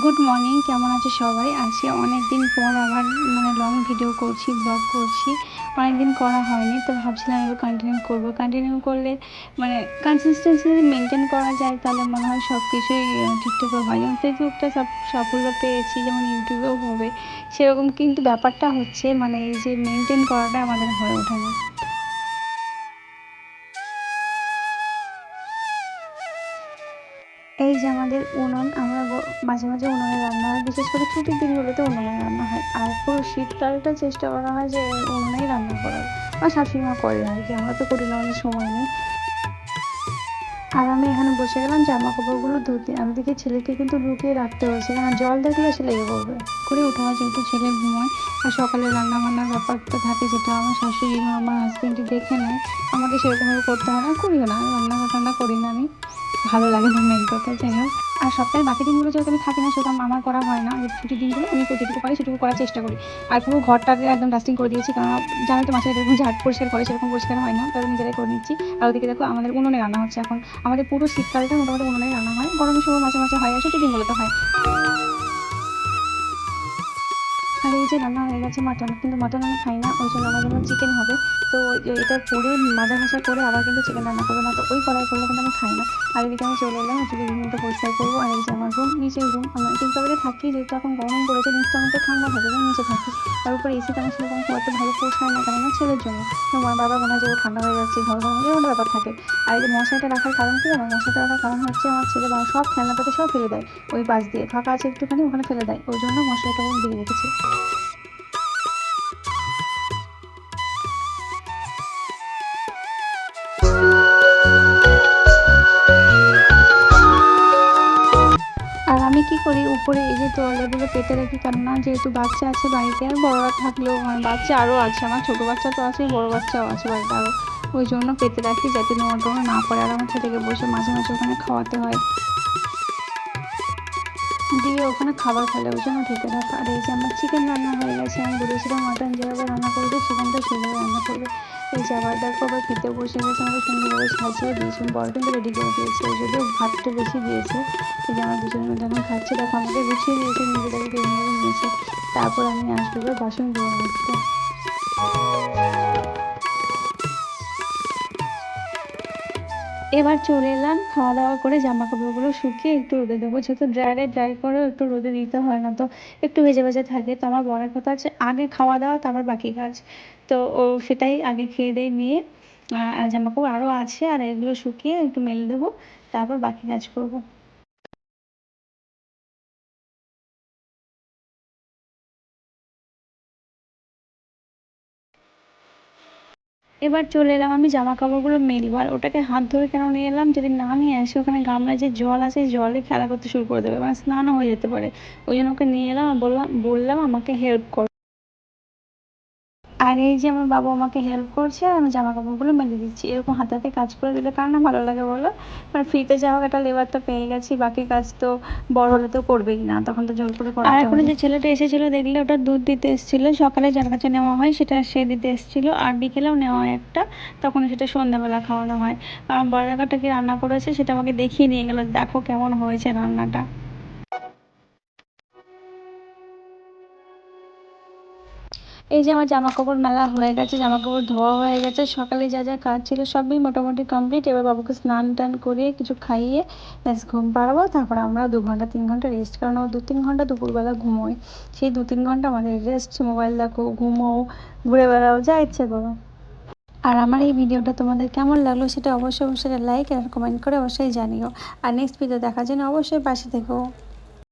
Good morning, কেমন আছে সবাই? আজকে অনেক দিন পর আবার লং ভিডিও করছি, ব্লগ করছি। অনেক দিন করা হয়নি, তো ভাবছিলাম এবার কন্টিনিউ করলে কনসিস্টেন্সি যদি মেনটেন করা যায় তাহলে মনে হয় সব কিছুই ঠিকঠাকভাবে হয়। যেমন ফেসবুকটা সাফল্য পেয়েছি, যেমন ইউটিউবেও হবে সেরকম, কিন্তু ব্যাপারটা হচ্ছে এই যে মেনটেন করাটা আমাদের হয়ে ওঠে না। এই যে আমাদের উনুন, আমরা মাঝে মাঝে উনুনে রান্না হয়, বিশেষ করে ছুটির দিনগুলোতে উনুনে রান্না হয়। আর পুরো শীতকালটা চেষ্টা করা হয় যে উনুনেই রান্না করার, আর শাশুড়ি মা করে আর কি, আমরা তো করি না, আমাদের সময় নেই। আর আমি এখানে বসে গেলাম জামা কাপড়গুলো ধুতে। আমি দেখি ছেলেকে কিন্তু লুকিয়ে রাখতে হয়েছে, কারণ জল দেখলে সে লেগে পড়বে। করে উঠা হয় যেহেতু ছেলে ঘুমোয়, আর সকালে রান্না বান্নার ব্যাপারটা থাকে, যেটা আমার শাশুড়ি মা আমার হাজব্যান্ডই দেখে নেয়। আমাকে সেরকমভাবে করতে হয় না, করিও না, রান্না টান্না করি না আমি, ভালো লাগে না মেন কথা। যাই হোক, আর সপ্তাহের বাকি দিনগুলো যেহেতু আমি থাকি না, সেটা আমার করা হয় না। ছুটির দিনগুলো আমি যেটুকু পারি সেটুকু করার চেষ্টা করি। আর পুরো ঘরটাকে একদম ডাস্টিং করে দিয়েছি, কারণ জানো তো মাসে এরকম ঝাড় পরিষ্কার করে সেরকম পরিষ্কার হয় না, তাহলে নিজেরাই করে নিচ্ছি। আর ওদিকে দেখো আমাদের উনুনে রান্না হচ্ছে এখন। আমাদের পুরো শীতকালটা মোটামুটি উনুনে রান্না হয়, গরমের সময় মাঝে মাঝে হয়, আর ছুটির দিনগুলোতে হয়। আর এই যে রান্না হয়ে গেছে মাটন, কিন্তু মাটন আমি খাই না, ওই জন্য আমার জন্য চিকেন হবে। তো এটা করে মাজা ঘষা করে আবার কিন্তু চিকেন রান্না করবো, না তো ওই কড়াই করলে কিন্তু আমি খাই না। আর এদিকে আমি চলে এলাম একটু রুমটা পরিষ্কার করবো। আর এই যে আমার রুম, নিচের রুম, আমরা তিনতলাতে থাকি, যেহেতু এখন গরম পড়েছে, নিচটা অনেকটা ঠান্ডা থাকে, আমি নিচে থাকি। তার উপরে এসিতে আমার সেরকম খুব একটা ভালো পোষায় না, কেননা ছেলের জন্য। তো বারবার মনে হয় যে ও ঠান্ডা হয়ে যাচ্ছে, ঘর গরম, এরকম একটা ব্যাপার থাকে। আর এই যে মশারিটা রাখার কারণ কি জানো? মশারিটা রাখার কারণ হচ্ছে আমার ছেলে সব খেলনাপাতি সব ফেলে দেয়, ওই পাশ দিয়ে ফাঁকা আছে একটুখানি, ওখানে ফেলে দেয়, ওই জন্য মশারিটা দিয়ে রেখেছি। আর আমি কি করি, উপরে এই যে তোয়ালেগুলো পেতে রাখি, কেননা যেহেতু বাচ্চা আছে বাড়িতে, আর বড়রা থাকলেও বাচ্চা আরও আছে, আমার ছোটো বাচ্চা তো আছে, বড়ো বাচ্চাও আছে বাড়িতে আরও, ওই জন্য পেতে রাখি যাতে নোংরা টোংরা না পড়ে। আর আমার ছেলেকে বসে মাঝে মাঝে ওখানে খাওয়াতে হয়, দিয়ে ওখানে খাবার ফেলে, ওই জন্য ঢেকে রাখা। আর এই যে আমার চিকেন রান্না হয়ে গেছে, আমি বলেছিলাম মাটন যেভাবে রান্না করবে চিকেনটা সেভাবে রান্না করবে। এই যে আবার দেখো আবার খেতে বসে গেছে, আমাকে সুন্দরভাবে সাজিয়ে দিয়েছি, বড় কিন্তু রেডি করে দিয়েছে, ওই যদিও ভাতটা বেশি দিয়েছে। এই যে আমার দুজনের মধ্যে এখন খাচ্ছে, দেখো আমাকে গুছিয়ে দিয়েছে, নিজেদেরকে এইভাবে নিয়েছে। তারপর আমি আসবো বাসন ধোয়া রাখতে। এবার চলে এলাম খাওয়া দাওয়া করে, জামা কাপড়গুলো শুকিয়ে একটু রোদে দেবো, যেহেতু ড্রায়ারে ড্রাই করে একটু রোদে দিতে হয়, না তো একটু ভেজে ভেজে থাকে। তো আমার বলার কথা আছে আগে খাওয়া দাওয়া, তারপর বাকি কাজ। তো ও সেটাই আগে খেয়ে দিয়ে নিয়ে, জামা কাপড় আরও আছে, আর এগুলো শুকিয়ে একটু মেলে দেবো, তারপর বাকি কাজ করবো। এবার চলে এলাম আমি জামা কাপড়গুলো মেলবো। আর ওটাকে হাত ধরে কেন নিয়ে এলাম, যদি না নিয়ে আসি ওখানে গামলায় যে জল আছে, জলে খেলা করতে শুরু করে দেবে, স্নানও হয়ে যেতে পারে। ওই জন্য ওকে নিয়ে এলাম আর বললাম আমাকে হেল্প কর। আর এই যে আমার বাবা আমাকে হেল্প করছে, আর আমি জামা কাপড়গুলো মেলে দিচ্ছি। এরকম হাতে হাতে কাজ করে দিলে কার না ভালো লাগে বলো? ফ্রিতে যা হোক একটা লেবার তো পেয়ে গেছি, বাকি কাজ তো বড় হলে তো করবেই না, তখন তো জোর করে করাতে হবে। আর এখন যে ছেলেটা এসেছিল দেখলে, ওটা দুধ দিতে এসেছিল, সকালে যার কাছে নেওয়া হয় সেটা সে দিতে এসেছিল, আর বিকেলেও নেওয়া হয় একটা, তখন সেটা সন্ধ্যাবেলা খাওয়ানো হয়। কারণ বড়াকাটা কি রান্না করেছে সেটা আমাকে দেখিয়ে নিয়ে গেলো, দেখো কেমন হয়েছে রান্নাটা। এই যে আমার জামা কাপড় মেলা হয়ে গেছে, জামা কাপড় ধোয়া হয়ে গেছে, সকালে যা যা কাজ ছিল সবই মোটামুটি কমপ্লিট। এবার বাবুকে স্নান টান করিয়ে কিছু খাইয়ে ব্যাস ঘুম পাড়াবো, তারপর আমরা 2 ঘন্টা 3 ঘন্টা রেস্ট, কারণ ও 2-3 ঘন্টা দুপুরবেলা ঘুমোয়। সেই 2-3 ঘন্টা আমাদের রেস্ট, মোবাইল দেখো, ঘুমোও, ঘুরে বেড়াও, যা ইচ্ছে করো। আর আমার এই ভিডিওটা তোমাদের কেমন লাগলো সেটা অবশ্যই অবশ্যই লাইক আর কমেন্ট করে অবশ্যই জানিও। আর নেক্সট ভিডিও দেখার জন্য অবশ্যই পাশে থেকো।